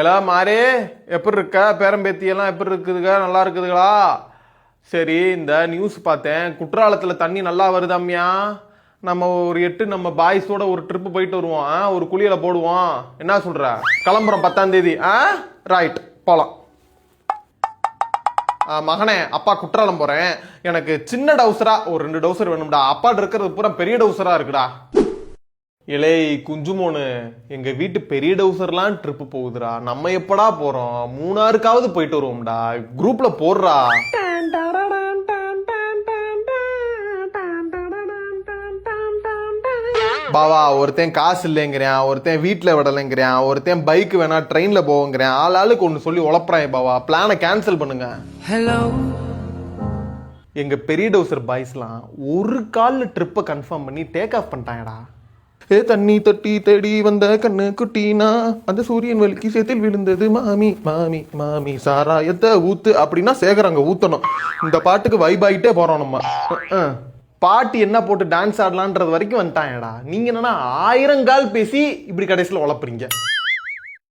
எல்லாம் மாறே எப்படி இருக்க? பேரம்பேத்தியெல்லாம் எப்படி இருக்குதுங்க? நல்லா இருக்குதுங்களா? சரி, இந்த நியூஸ் பார்த்தேன், குற்றாலத்தில் தண்ணி நல்லா வருதாம்யா. நம்ம ஒரு 8 நம்ம பாய்ஸோட ஒரு ட்ரிப்பு போயிட்டு வருவோம். ஒரு குளியலை போடுவோம். என்ன சொல்ற? கிளம்புறோம் 10ஆம் தேதி. ரைட், போலாம். மகனே, அப்பா குற்றாலம் போறேன். எனக்கு சின்ன டவுசரா ஒரு 2 டவுசர் வேணும்டா. அப்பாட்ட இருக்கிறது பூரா பெரிய டவுசரா இருக்குடா. இலை குஞ்சுமோனு, எங்க வீட்டு பெரிய டவுசர்லாம் ட்ரிப்பு போகுதுடா. நம்ம எப்படா போறோம்? மூணாறுக்காவது போயிட்டு வருவோம்டா. குரூப்ல போடுறா. பாவா, ஒருத்தன் காசு இல்லைங்கிறான், ஒருத்தன் வீட்டில் விடலைங்கிறான், ஒருத்தன் பைக் வேணா ட்ரெயின்ல போவோங்கிறான். ஆளுக்கு ஒன்று சொல்லி உழப்புறான். பாவா, பிளானை கேன்சல் பண்ணுங்க. ஹலோ, எங்க பெரிய டவுசர் பாய்ஸ்லாம் ஒரு கால்ல ட்ரிப்பை கன்ஃபார்ம் பண்ணி டேக் ஆஃப் பண்ணிட்டாங்கடா. தண்ணி தொட்டி தேடி வந்த கண்ணு குட்டினா அந்த சூரியன் வலிக்கு சேத்தில் விழுந்தது மாமி மாமி மாமி சாராயத்தை ஊத்து அப்படின்னா சேகரங்க ஊத்தணும். இந்த பாட்டுக்கு வைப் ஆகிட்டே போறோம் நம்ம. பாட்டு என்ன போட்டு டான்ஸ் ஆடலான்றது வரைக்கும் வந்துட்டாங்கடா. நீங்க என்னன்னா 1000 கால் பேசி இப்படி கடைசியில் உழப்புறீங்க.